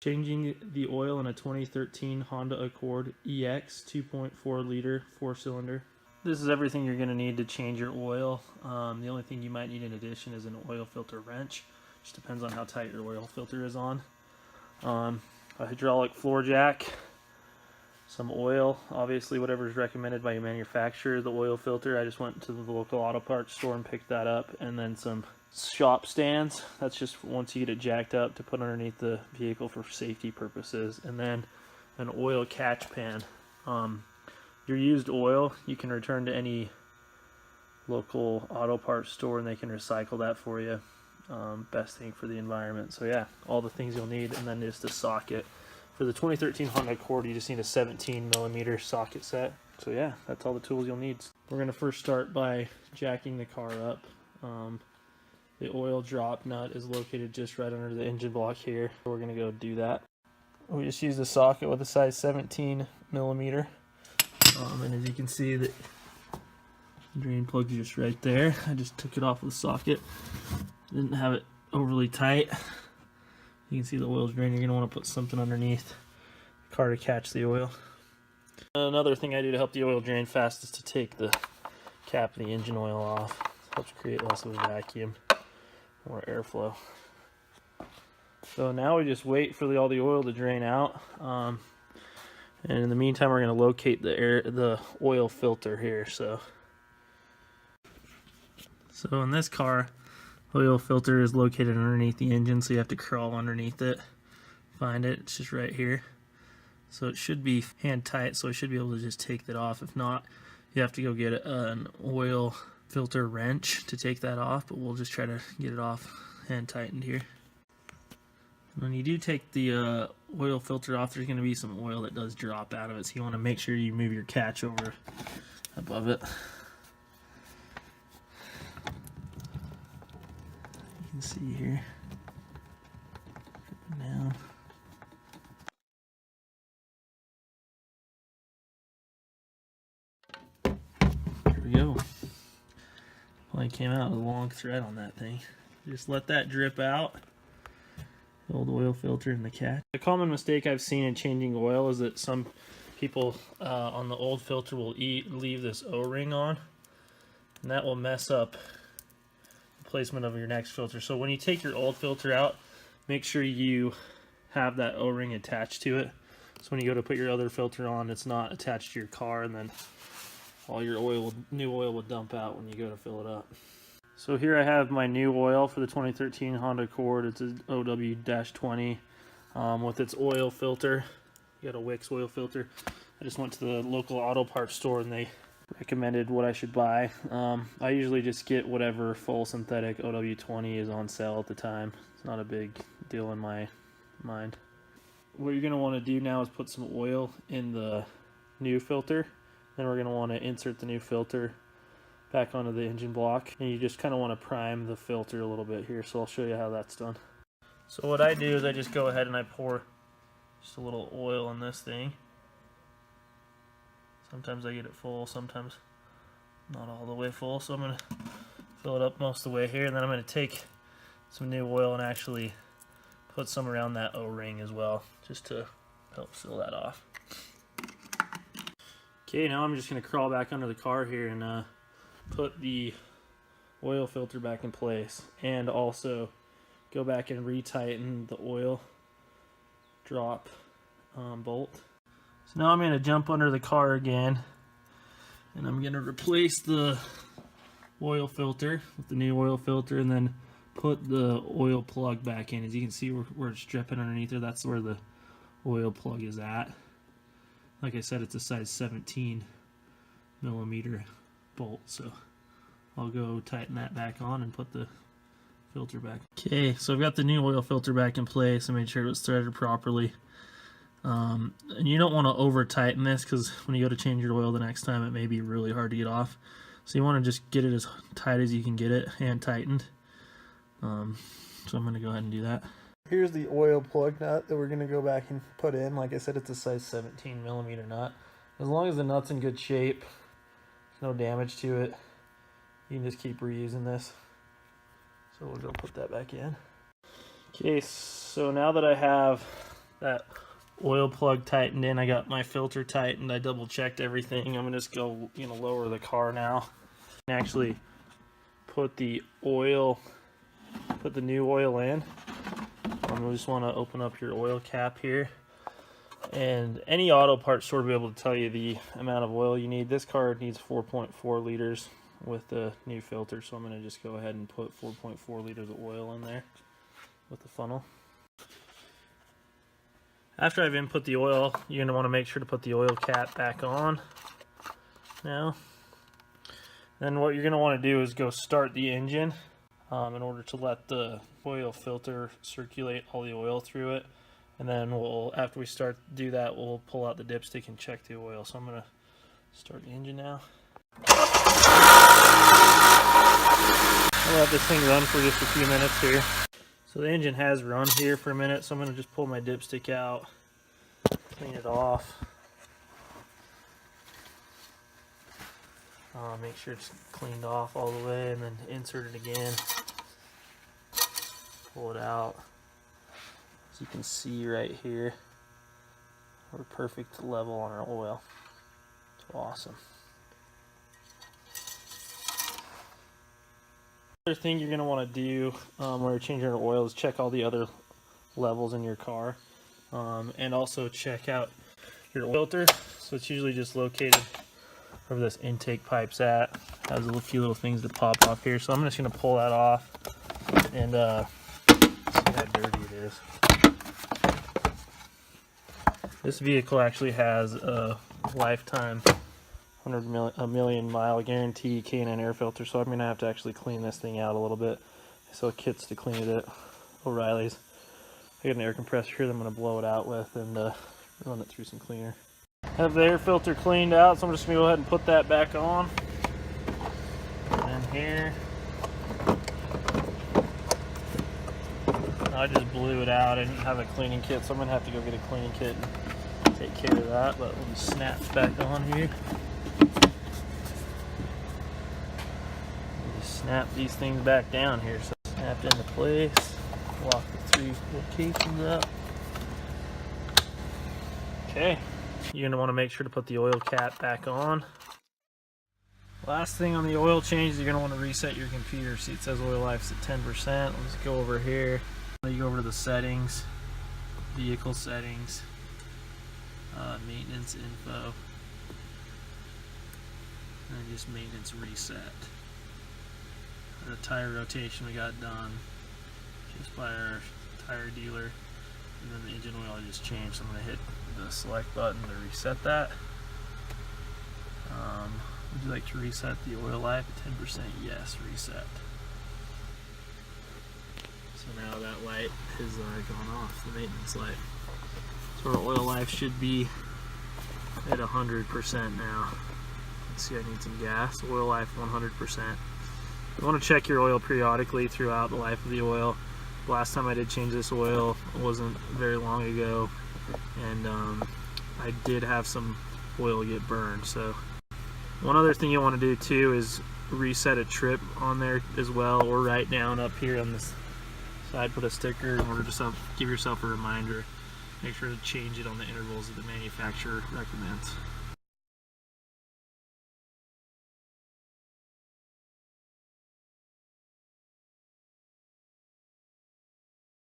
Changing the oil in a 2013 Honda Accord EX 2.4 liter 4-cylinder. This is everything you're going to need to change your oil. The only thing you might need in addition is an oil filter wrench. Just depends on how tight your oil filter is on. A hydraulic floor jack, some oil, obviously whatever is recommended by your manufacturer. The oil filter, I just went to the local auto parts store and picked that up, and then some shop stands. That's just once you get it jacked up to put underneath the vehicle for safety purposes. And then an oil catch pan. Your used oil you can return to any local auto parts store and they can recycle that for you. Best thing for the environment. So yeah, all the things you'll need, and then just a socket. For the 2013 Honda Accord, you just need a 17mm socket set. So yeah, that's all the tools you'll need. We're going to first start by jacking the car up. The oil drop nut is located just right under the engine block here. We're going to go do that. We just use the socket with a size 17mm. And as you can see, the drain plug is just right there. I just took it off with the socket. Didn't have it overly tight. You can see the oil's draining. You're going to want to put something underneath the car to catch the oil. Another thing I do to help the oil drain fast is to take the cap of the engine oil off. It helps create less of a vacuum, more airflow. So now we just wait for all the oil to drain out. And in the meantime, we're going to locate the oil filter here. So in this car, oil filter is located underneath the engine, so you have to crawl underneath it, find it. It's just right here. So it should be hand tight, so I should be able to just take that off. If not, you have to go get an oil filter wrench to take that off, but we'll just try to get it off hand tightened here. When you do take the oil filter off, there's going to be some oil that does drop out of it, so you want to make sure you move your catch over above it. You can see here. Now. There we go. Only came out with a long thread on that thing. Just let that drip out. The old oil filter and the catch. A common mistake I've seen in changing oil is that some people on the old filter will leave this O-ring on, and that will mess up the placement of your next filter. So when you take your old filter out, make sure you have that O-ring attached to it. So when you go to put your other filter on, it's not attached to your car, and then all your new oil will dump out when you go to fill it up. So here I have my new oil for the 2013 Honda Accord. It's an OW-20 with its oil filter. You got a Wix oil filter. I just went to the local auto parts store and they recommended what I should buy. I usually just get whatever full synthetic OW-20 is on sale at the time. It's not a big deal in my mind. What you're going to want to do now is put some oil in the new filter. Then we're going to want to insert the new filter back onto the engine block, and you just kind of want to prime the filter a little bit here, so I'll show you how that's done. So what I do is I just go ahead and I pour just a little oil in this thing. Sometimes I get it full, sometimes not all the way full, so I'm going to fill it up most of the way here, and then I'm going to take some new oil and actually put some around that O-ring as well, just to help seal that off. Okay, now I'm just going to crawl back under the car here and put the oil filter back in place, and also go back and retighten the oil drop bolt. So now I'm going to jump under the car again, and I'm going to replace the oil filter with the new oil filter, and then put the oil plug back in. As you can see where it's dripping underneath there, that's where the oil plug is at. Like I said, it's a size 17mm bolt, so I'll go tighten that back on and put the filter back. Okay, so I've got the new oil filter back in place. I made sure it was threaded properly. And you don't want to over tighten this, because when you go to change your oil the next time, it may be really hard to get off. So you want to just get it as tight as you can get it, hand tightened. So I'm going to go ahead and do that. Here's the oil plug nut that we're going to go back and put in. Like I said, it's a size 17mm nut. As long as the nut's in good shape, there's no damage to it, you can just keep reusing this. So we'll go put that back in. Okay, so now that I have that oil plug tightened in. I got my filter tightened. I double checked everything. I'm gonna just go, lower the car now and actually put the new oil in. You just want to open up your oil cap here, and any auto parts store will be able to tell you the amount of oil you need. This car needs 4.4 liters with the new filter, so I'm going to just go ahead and put 4.4 liters of oil in there with the funnel. After I've input the oil, you're going to want to make sure to put the oil cap back on now. Then what you're going to want to do is go start the engine in order to let the oil filter circulate all the oil through it. And then after we do that, we'll pull out the dipstick and check the oil. So I'm going to start the engine now. I'll let this thing run for just a few minutes here. So the engine has run here for a minute, so I'm going to just pull my dipstick out, clean it off. Make sure it's cleaned off all the way, and then insert it again. Pull it out. As you can see right here, we're perfect level on our oil. It's awesome. Other thing you're going to want to do when you're changing your oil is check all the other levels in your car, and also check out your oil filter. So it's usually just located wherever this intake pipe's at. Has a few little things that pop off here, so I'm just going to pull that off and see how dirty it is. This vehicle actually has a lifetime a million mile guarantee K&N air filter, so I'm going to have to actually clean this thing out a little bit. So kits to clean it at O'Reilly's. I got an air compressor here that I'm going to blow it out with and run it through some cleaner. Have the air filter cleaned out, so I'm just going to go ahead and put that back on. And then here, I just blew it out. I didn't have a cleaning kit, so I'm going to have to go get a cleaning kit and take care of that, but we'll just snap back on here. Snap these things back down here, so snapped into place. Lock the 3 locations up. Okay, you're going to want to make sure to put the oil cap back on. Last thing on the oil change is you're going to want to reset your computer. See, it says oil life's at 10%. Let's go over here. You go over to the settings, vehicle settings, maintenance info, and just maintenance reset. The tire rotation we got done just by our tire dealer, and then the engine oil I just changed, so I'm going to hit the select button to reset that. Would you like to reset the oil life at 10%? Yes, reset. So now that light has gone off, the maintenance light. So our oil life should be at 100% now. Let's see, I need some gas. Oil life 100%. You want to check your oil periodically throughout the life of the oil. The last time I did change this oil wasn't very long ago, and I did have some oil get burned. So one other thing you want to do too is reset a trip on there as well, or write down up here on this side, put a sticker in order to give yourself a reminder. Make sure to change it on the intervals that the manufacturer recommends.